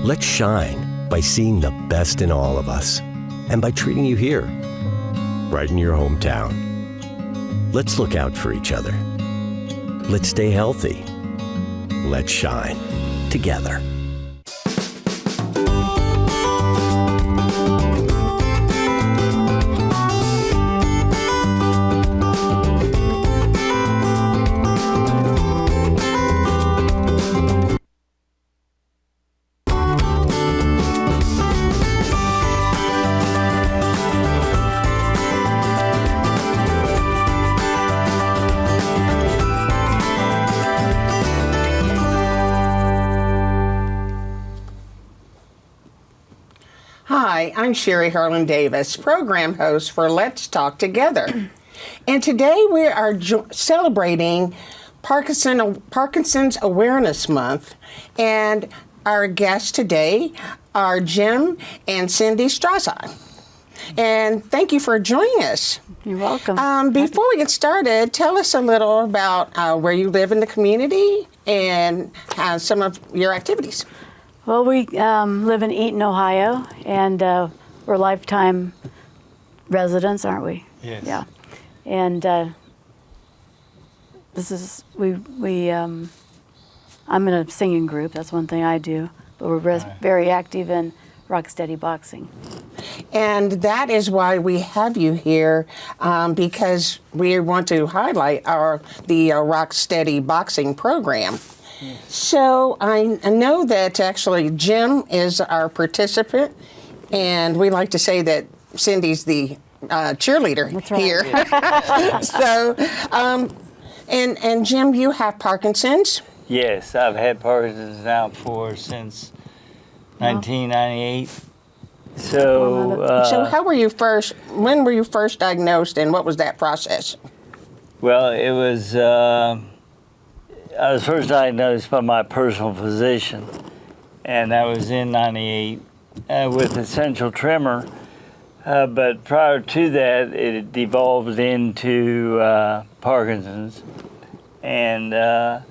Let's shine by seeing the best in all of us and by treating you here, right in your hometown. Let's look out for each other. Let's stay healthy. Let's shine together. Hi, I'm Sharrie Harlin Davis, program host for Let's Talk Together. And today we are celebrating Parkinson's Awareness Month. And our guests today are Jim and Cindy Straszheim. And thank you for joining us. You're welcome. Before we get started, tell us a little about where you live in the community and some of your activities. Well, we live in Eaton, Ohio, and we're lifetime residents, aren't we? Yes. Yeah. And this is I'm in a singing group. That's one thing I do. But we're very active in Rocksteady Boxing. And that is why we have you here, because we want to highlight the Rocksteady Boxing program. So I know that actually Jim is our participant, and we like to say that Cindy's the cheerleader here. So, and Jim, you have Parkinson's? Yes, I've had Parkinson's now since 1998. So how were you first? When were you first diagnosed, and what was that process? Well, it was. I was first diagnosed by my personal physician, and that was in '98 with essential tremor. But prior to that, it devolved into Parkinson's, and after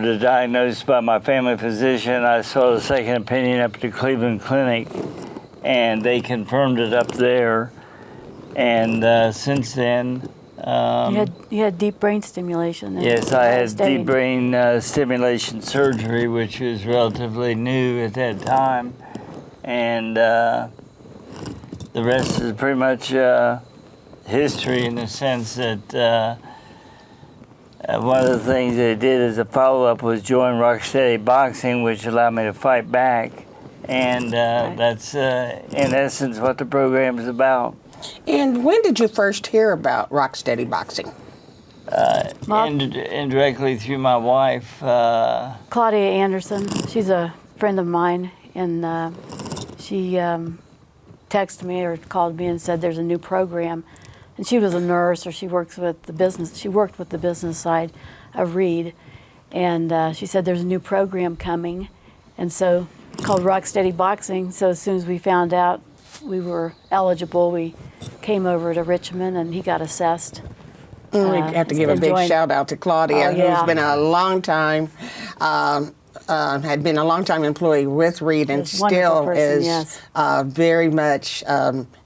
the diagnosis by my family physician, I sought a second opinion up at the Cleveland Clinic, and they confirmed it up there. And since then, you had deep brain stimulation. Yes, I had deep brain stimulation surgery, which was relatively new at that time, and the rest is pretty much history in the sense that one of the things they did as a follow-up was join Rocksteady Boxing, which allowed me to fight back, and that's in essence what the program is about. And when did you first hear about Rocksteady Boxing? Indirectly through my wife. Claudia Anderson. She's a friend of mine, and she texted me or called me and said there's a new program. And she was a nurse, or she worked with the business side of Reid. And she said there's a new program coming, and so called Rocksteady Boxing. So as soon as we found out we were eligible, we came over to Richmond, and he got assessed. We have to give a big shout out to Claudia, who's been a long time, had been a long time employee with Reid, and still is very much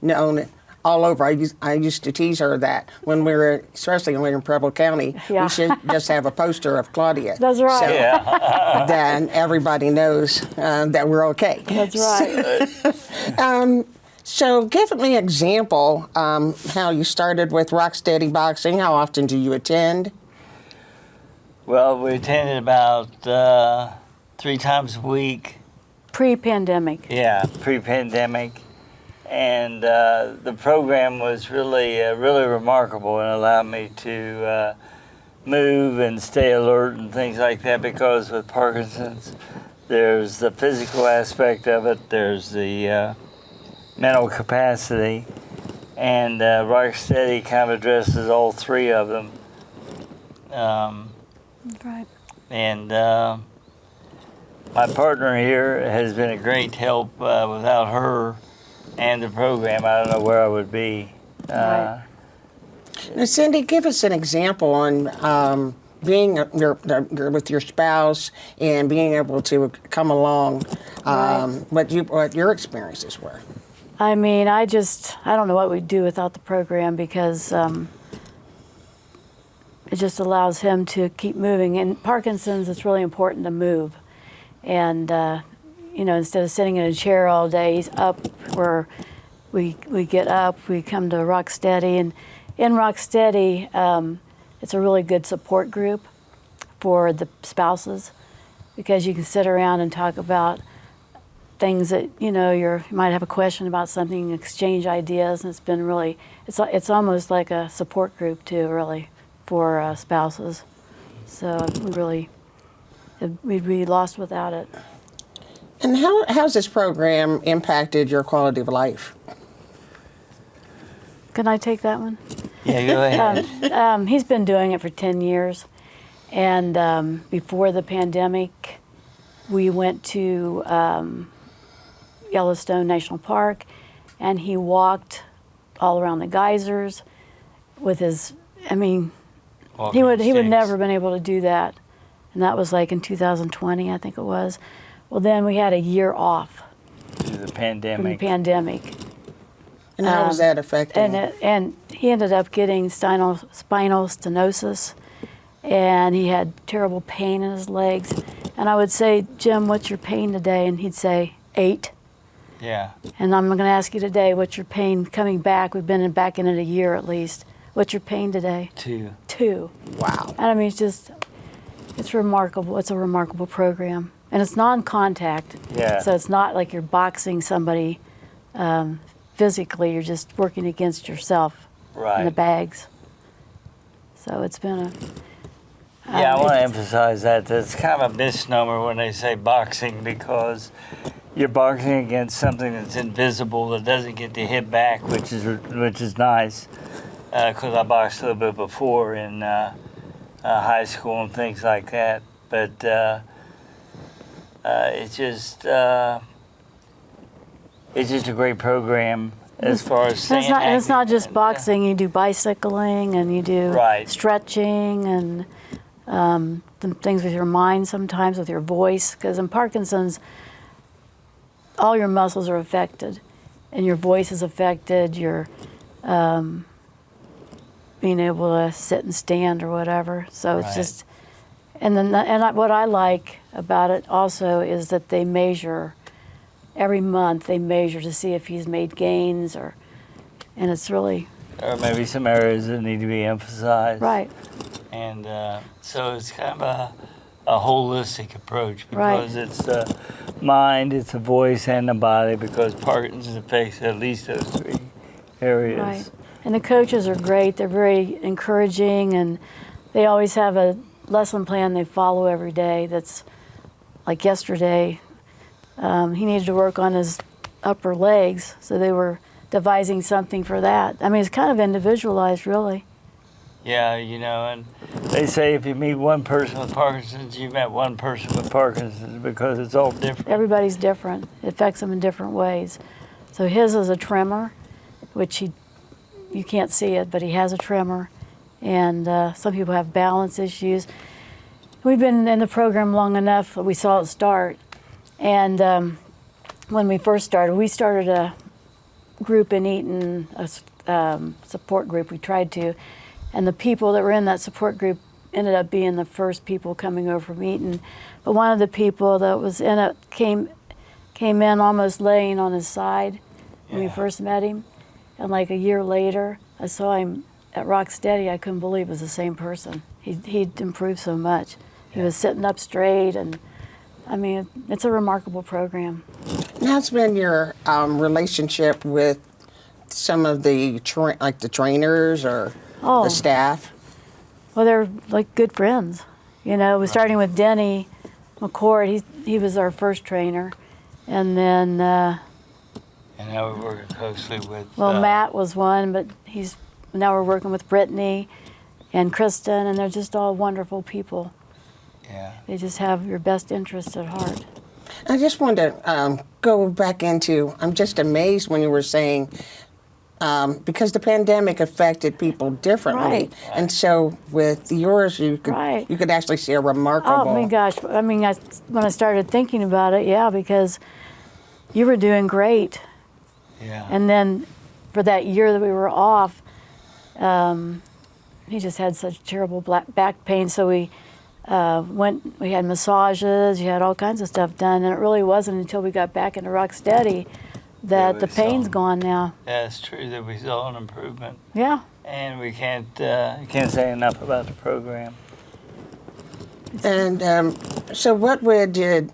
known all over. I used to tease her that especially when we were in Preble County, we should just have a poster of Claudia. That's right. So then everybody knows that we're okay. That's right. So give me an example how you started with Rocksteady Boxing. How often do you attend? Well, we attended about 3 times a week. Pre-pandemic. Yeah, pre-pandemic. And the program was really remarkable and allowed me to move and stay alert and things like that, because with Parkinson's, there's the physical aspect of it, there's the mental capacity, and Rocksteady kind of addresses all 3 of them. Right. And my partner here has been a great help. Without her and the program, I don't know where I would be. Right. Now, Cindy, give us an example on being with your spouse and being able to come along, what your experiences were. I mean, I don't know what we'd do without the program because it just allows him to keep moving. In Parkinson's, it's really important to move. And, instead of sitting in a chair all day, he's up where we get up, we come to Rocksteady. And in Rocksteady, it's a really good support group for the spouses because you can sit around and talk about things that, you might have a question about something, exchange ideas, and it's been really, it's almost like a support group too, really, for spouses. So we'd be lost without it. And how's this program impacted your quality of life? Can I take that one? Yeah, go ahead. He's been doing it for 10 years. And before the pandemic, we went to Yellowstone National Park, and he walked all around the geysers with his, he would never been able to do that. And that was like in 2020, I think it was. Well, then we had a year off. Due to the pandemic. From the pandemic. And how was that affecting? And he ended up getting spinal stenosis, and he had terrible pain in his legs. And I would say, Jim, what's your pain today? And he'd say, 8. Yeah. And I'm going to ask you today, what's your pain coming back? We've been back in it a year at least. What's your pain today? 2. 2. Wow. And it's remarkable. It's a remarkable program. And it's non-contact. Yeah. So it's not like you're boxing somebody physically. You're just working against yourself in the bags. So it's been I want to emphasize that. It's kind of a misnomer when they say boxing because you're boxing against something that's invisible that doesn't get to hit back, which is nice. Because I boxed a little bit before in high school and things like that. But it's just a great program as far as staying active. It's not just boxing. You do bicycling and you do stretching and things with your mind sometimes, with your voice. Because in Parkinson's, all your muscles are affected, and your voice is affected. Your being able to sit and stand or whatever. So it's just, what I like about it also is that they measure every month. They measure to see if he's made gains and it's really. Or maybe some areas that need to be emphasized. Right. And so it's kind of a holistic approach because it's the mind, it's the voice, and the body because Parkinson's affects at least those 3 areas. Right. And the coaches are great. They're very encouraging, and they always have a lesson plan they follow every day. That's like yesterday, he needed to work on his upper legs, so they were devising something for that. It's kind of individualized, really. Yeah, and they say if you meet one person with Parkinson's, you met one person with Parkinson's because it's all different. Everybody's different. It affects them in different ways. So his is a tremor, which you can't see it, but he has a tremor. And some people have balance issues. We've been in the program long enough that we saw it start. And when we first started, we started a group in Eaton, a support group. We tried to. And the people that were in that support group ended up being the first people coming over from Eaton. But one of the people that was in it came in almost laying on his side when we first met him. And like a year later, I saw him at Rocksteady. I couldn't believe it was the same person. He'd improved so much. He was sitting up straight, and it's a remarkable program. How's been your relationship with some of the the trainers or the staff? Well, they're like good friends. We're starting with Denny McCord. He was our first trainer, and then. And now we're working closely with. Well, Matt was one, but now we're working with Brittany and Kristen, and they're just all wonderful people. Yeah. They just have your best interests at heart. I just wanted to go back into. I'm just amazed when you were saying because the pandemic affected people differently. Right. And so with yours, you could actually see a remarkable. Oh my gosh! I mean, when I started thinking about it, yeah, because you were doing great, Yeah. and then for that year that we were off, he just had such terrible back pain. So we we had massages, you had all kinds of stuff done, and it really wasn't until we got back into Rocksteady that the pain's gone now. Yeah, it's true that we saw an improvement. Yeah. And we can't say enough about the program. And so what would you,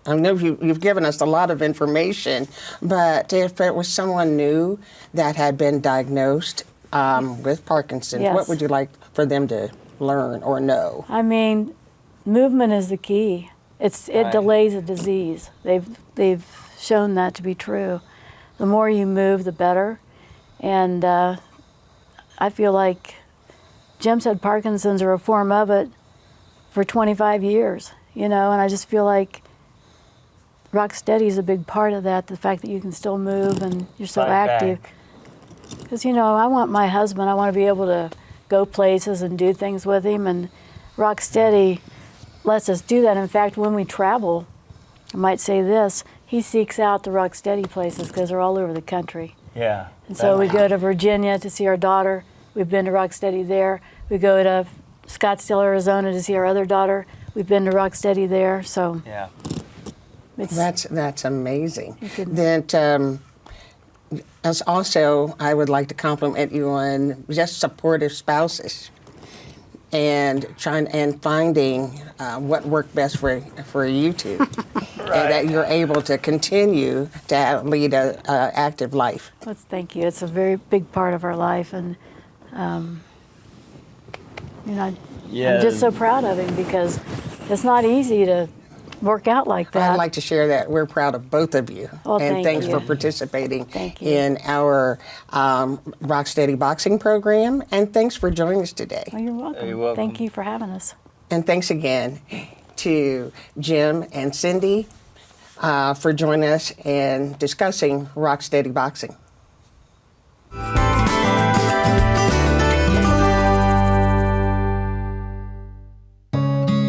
I know you've given us a lot of information, but if it was someone new that had been diagnosed with Parkinson's, Yes. what would you like for them to learn or know? I mean, movement is the key. It Right. delays a disease. They've shown that to be true. The more you move, the better. And I feel like Jim's had Parkinson's or a form of it for 25 years, and I just feel like Rocksteady is a big part of that, the fact that you can still move and you're so Fight active. back. Because, I want my husband, I want to be able to go places and do things with him, and Rocksteady lets us do that. In fact, when we travel, I might say this, he seeks out the Rocksteady places because they're all over the country. Yeah. And so we go to Virginia to see our daughter. We've been to Rocksteady there. We go to Scottsdale, Arizona to see our other daughter. We've been to Rocksteady there. So Yeah. That's amazing. That as also, I would like to compliment you on just supportive spouses and finding what worked best for you two, and that you're able to continue to lead a active life. thank you. It's a very big part of our life, and I'm just so proud of him because it's not easy to work out like that. I'd like to share that. We're proud of both of you. Oh, and thank thanks you. for participating Thank you. in our Rocksteady boxing program. And thanks for joining us today. Oh, you're welcome. You're welcome. Thank you for having us. And thanks again to Jim and Cindy for joining us and discussing Rocksteady boxing.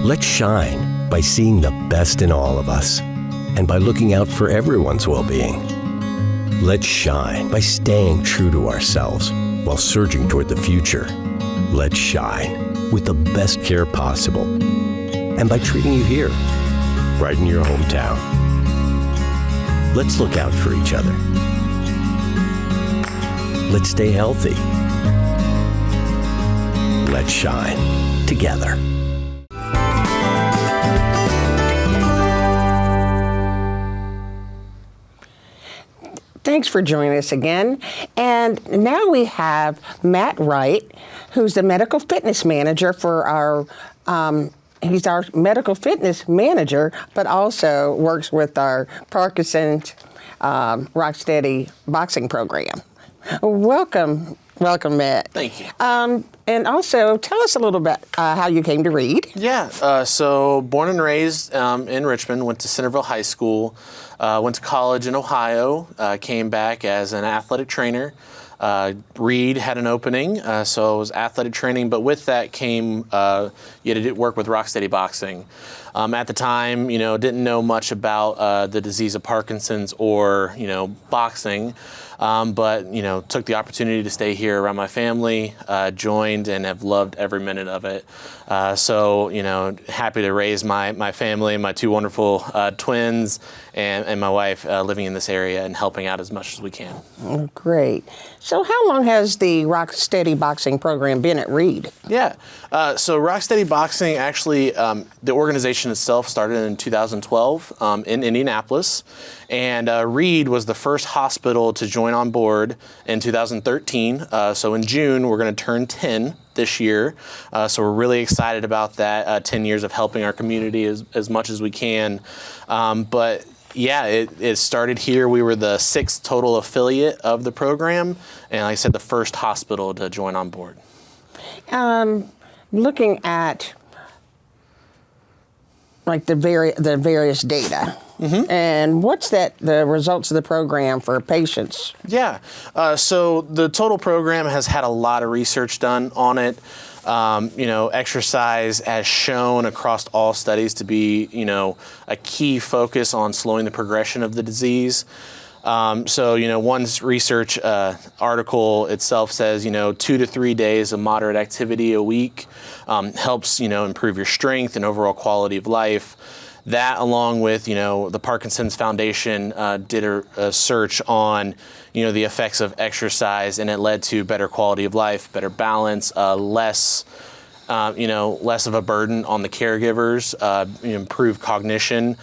Let's shine by seeing the best in all of us and by looking out for everyone's well-being. Let's shine by staying true to ourselves while surging toward the future. Let's shine with the best care possible and by treating you here, right in your hometown. Let's look out for each other. Let's stay healthy. Let's shine together. Thanks for joining us again. And now we have Matt Wright, who's the medical fitness manager for our, he's our medical fitness manager, but also works with our Parkinson's Rocksteady boxing program. Welcome, Matt. Thank you. And also, tell us a little bit how you came to Reid. Yeah, so born and raised in Richmond, went to Centerville High School, went to college in Ohio, came back as an athletic trainer. Reid had an opening, so it was athletic training, but with that came, you had to work with Rocksteady boxing. At the time, didn't know much about the disease of Parkinson's or, boxing. But took the opportunity to stay here around my family, joined, and have loved every minute of it. So happy to raise my family, my two wonderful twins, and my wife living in this area and helping out as much as we can. Oh, great. So how long has the Rocksteady boxing program been at Reid? Yeah, so Rocksteady Boxing actually, the organization itself started in 2012 in Indianapolis, and Reid was the first hospital to join on board in 2013. So in June, we're going to turn 10 this year. So we're really excited about that, 10 years of helping our community as much as we can. But yeah, it started here. We were the 6th total affiliate of the program, and like I said, the first hospital to join on board. like the various data. And what's the results of the program for patients? Yeah. So the total program has had a lot of research done on it. Exercise as shown across all studies to be, a key focus on slowing the progression of the disease. One research article itself says, 2 to 3 days of moderate activity a week helps, improve your strength and overall quality of life. That, along with, the Parkinson's Foundation did a search on, the effects of exercise, and it led to better quality of life, better balance, less of a burden on the caregivers, improved cognition.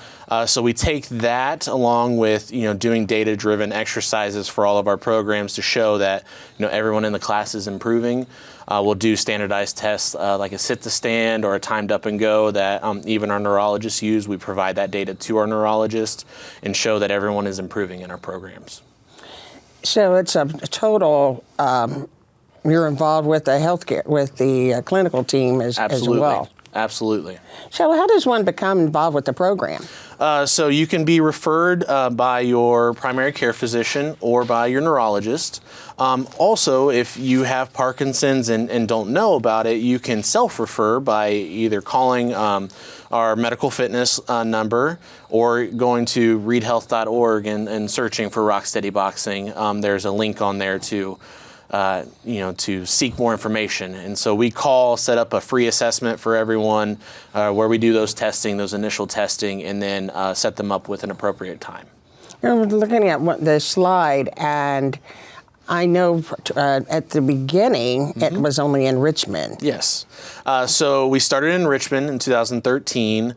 So we take that along with, doing data-driven exercises for all of our programs to show that, everyone in the class is improving. We'll do standardized tests like a sit-to-stand or a timed up-and-go that even our neurologists use. We provide that data to our neurologists and show that everyone is improving in our programs. So it's a total, you're involved with the healthcare, with the clinical team as well. Absolutely. So how does one become involved with the program? So you can be referred by your primary care physician or by your neurologist. Also, if you have Parkinson's and don't know about it, you can self-refer by either calling our medical fitness number or going to reidhealth.org and searching for Rocksteady Boxing. There's a link on there to seek more information. And so we set up a free assessment for everyone where we do those initial testing, and then set them up with an appropriate time. You're looking at the slide, and I know at the beginning it was only in Richmond. Yes. So we started in Richmond in 2013,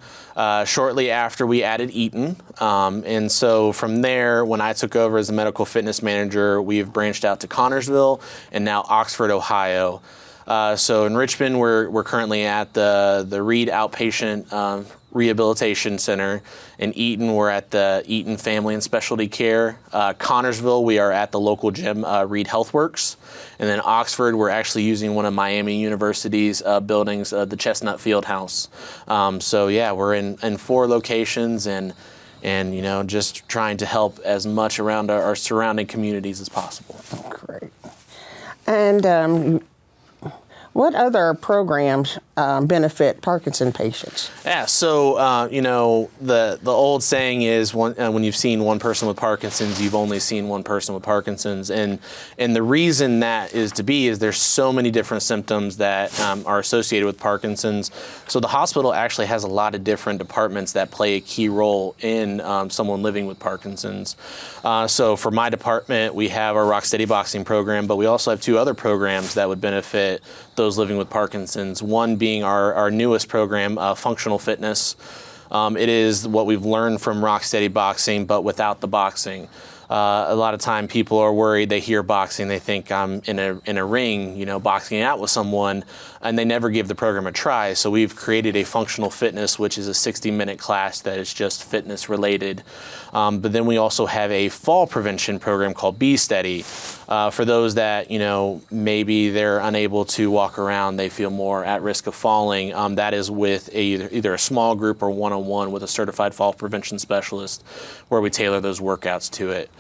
shortly after we added Eaton. And so from there, when I took over as a medical fitness manager, we've branched out to Connersville and now Oxford, Ohio. So in Richmond, we're currently at the Reid Outpatient Rehabilitation Center. In Eaton, we're at the Eaton Family and Specialty Care. Connersville, we are at the local gym, Reid Health Works. And then Oxford, we're actually using one of Miami University's buildings, the Chestnut Field House. We're in 4 locations and just trying to help as much around our surrounding communities as possible. Great. And what other programs benefit Parkinson patients? Yeah, so the old saying is when you've seen one person with Parkinson's, you've only seen one person with Parkinson's, and the reason that is there's so many different symptoms that are associated with Parkinson's. So the hospital actually has a lot of different departments that play a key role in someone living with Parkinson's. So for my department, we have our Rocksteady Boxing program, but we also have 2 other programs that would benefit those living with Parkinson's. One being our newest program, Functional Fitness. It is what we've learned from Rocksteady Boxing, but without the boxing. A lot of time people are worried, they hear boxing, they think I'm in a ring, boxing out with someone, and they never give the program a try. So we've created a Functional Fitness, which is a 60-minute class that is just fitness related. But then we also have a fall prevention program called Be Steady. For those that, maybe they're unable to walk around, they feel more at risk of falling. That is with either a small group or one-on-one with a certified fall prevention specialist, where we tailor those workouts to it.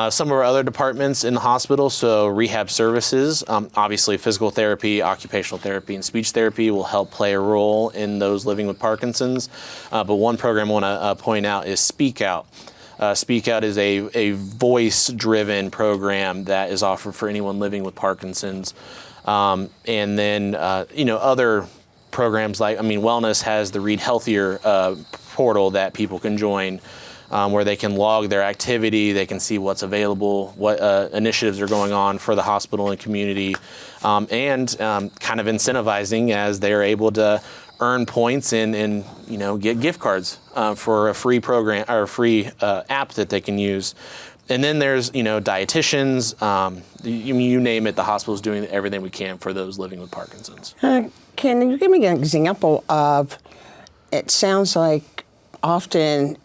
Some of our other departments in the hospital, so rehab services, obviously physical therapy, occupational therapy, and speech therapy will help play a role in those living with Parkinson's. But one program I want to point out is Speak Out. Speak Out is a voice-driven program that is offered for anyone living with Parkinson's. And then, other programs Wellness has the Reid Healthier portal that people can join, where they can log their activity, they can see what's available, what initiatives are going on for the hospital and community, and kind of incentivizing as they're able to earn points and get gift cards for a free program or a free app that they can use. And then there's dietitians, you name it. The hospital's doing everything we can for those living with Parkinson's. Can you give me an example of? It sounds like often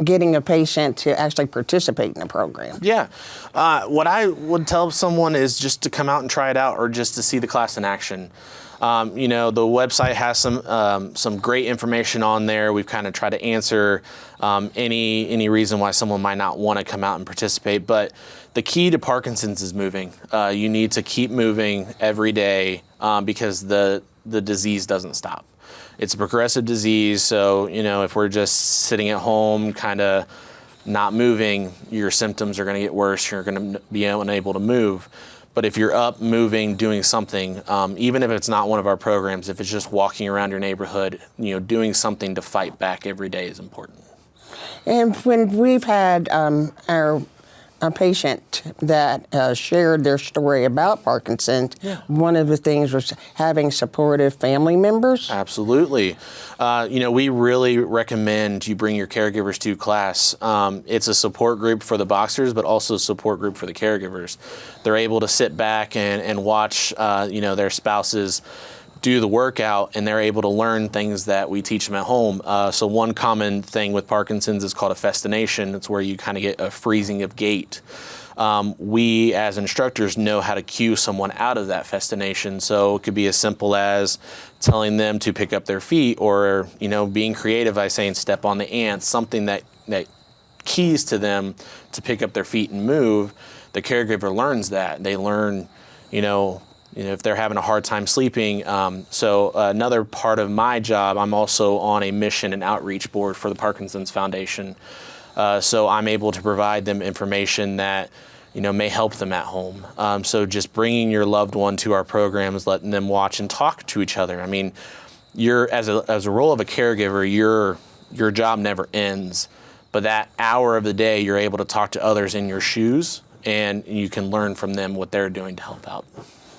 getting a patient to actually participate in the program. Yeah. What I would tell someone is just to come out and try it out, or just to see the class in action. The website has some great information on there. We've kind of tried to answer any reason why someone might not want to come out and participate. But the key to Parkinson's is moving. You need to keep moving every day because the disease doesn't stop. It's a progressive disease, so if we're just sitting at home, kind of not moving, your symptoms are going to get worse. You're going to be unable to move. But if you're up, moving, doing something, even if it's not one of our programs, if it's just walking around your neighborhood, doing something to fight back every day is important. And when we've had a patient that shared their story about Parkinson's, one of the things was having supportive family members. Absolutely. We really recommend you bring your caregivers to class. It's a support group for the boxers, but also a support group for the caregivers. They're able to sit back and watch, their spouses do the workout, and they're able to learn things that we teach them at home. So one common thing with Parkinson's is called a festination. It's where you kind of get a freezing of gait. We as instructors know how to cue someone out of that festination. So it could be as simple as telling them to pick up their feet, or being creative by saying step on the ants, something that keys to them to pick up their feet and move. The caregiver learns that. They learn, if they're having a hard time sleeping. So another part of my job, I'm also on a mission and outreach board for the Parkinson's Foundation. So I'm able to provide them information that, may help them at home. So just bringing your loved one to our programs, letting them watch and talk to each other. I mean, you're as a role of a caregiver, your job never ends. But that hour of the day, you're able to talk to others in your shoes, and you can learn from them what they're doing to help out.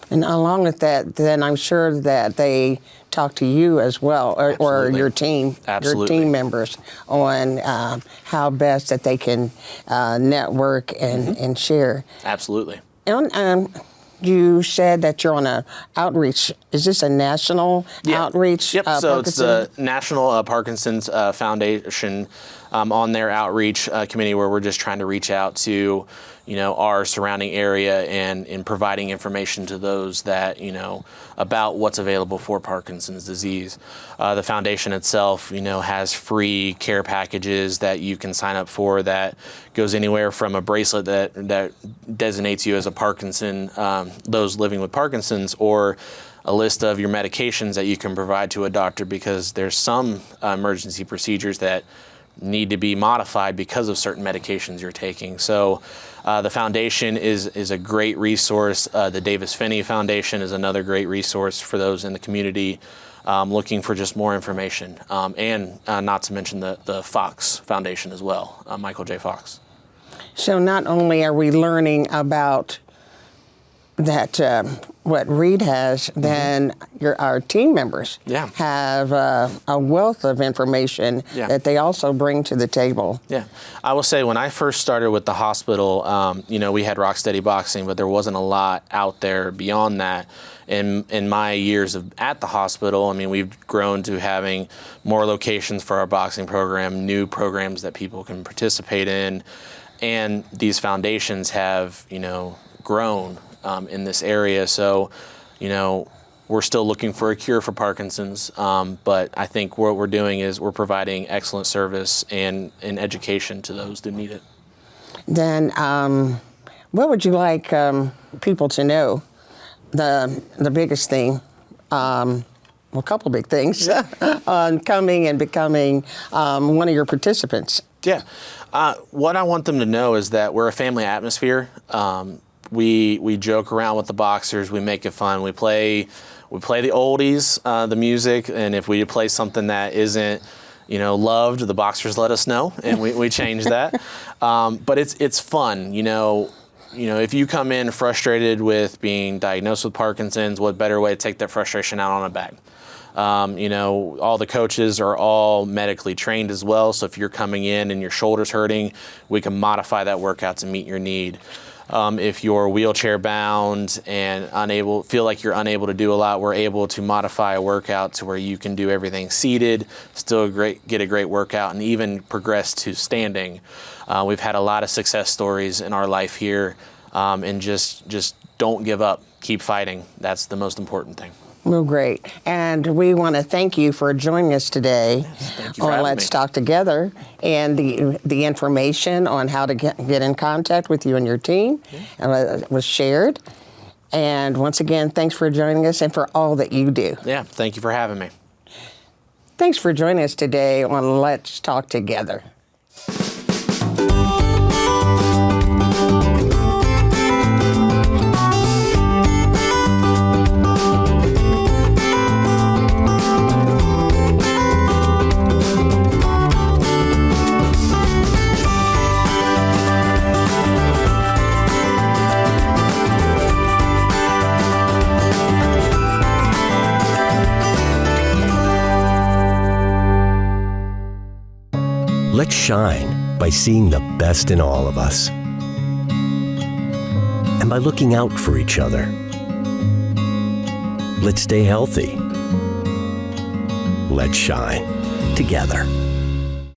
And along with that, then I'm sure that they talk to you as well, or your team, your team members, on how best that they can network and share. Absolutely. And you said that you're on a outreach. Is this a national outreach? Yep. So it's the National Parkinson's Foundation on their outreach committee, where we're just trying to reach out to our surrounding area and in providing information to those that, about what's available for Parkinson's disease. The foundation itself, has free care packages that you can sign up for that goes anywhere from a bracelet that designates you as a Parkinson, those living with Parkinson's, or a list of your medications that you can provide to a doctor, because there's some emergency procedures that need to be modified because of certain medications you're taking. So the foundation is a great resource. The Davis Finney Foundation is another great resource for those in the community looking for just more information. And not to mention the Fox Foundation as well, Michael J. Fox. So not only are we learning about that what Reid has, then our team members have a wealth of information that they also bring to the table. Yeah, I will say when I first started with the hospital, we had Rocksteady Boxing, but there wasn't a lot out there beyond that. In my years at the hospital, we've grown to having more locations for our boxing program, new programs that people can participate in, and these foundations have, grown in this area. So, we're still looking for a cure for Parkinson's, but I think what we're doing is we're providing excellent service and education to those who need it. Then, what would you like people to know? The biggest thing, a couple big things, on coming and becoming one of your participants. Yeah. What I want them to know is that we're a family atmosphere. We joke around with the boxers. We make it fun. We play the oldies, the music, and if we play something that isn't, loved, the boxers let us know, and we change that. But it's fun. If you come in frustrated with being diagnosed with Parkinson's, what better way to take that frustration out on a bag? All the coaches are all medically trained as well. So if you're coming in and your shoulder's hurting, we can modify that workout to meet your need. If you're wheelchair bound and feel like you're unable to do a lot, we're able to modify a workout to where you can do everything seated, still get a great workout, and even progress to standing. We've had a lot of success stories in our life here, and just don't give up. Keep fighting. That's the most important thing. Well, great. And we want to thank you for joining us today Thank you for on having Let's me. Talk Together, and the information on how to get in contact with you and your team was shared. And once again, thanks for joining us and for all that you do. Yeah, thank you for having me. Thanks for joining us today on Let's Talk Together. Let's shine by seeing the best in all of us and by looking out for each other. Let's stay healthy. Let's shine together.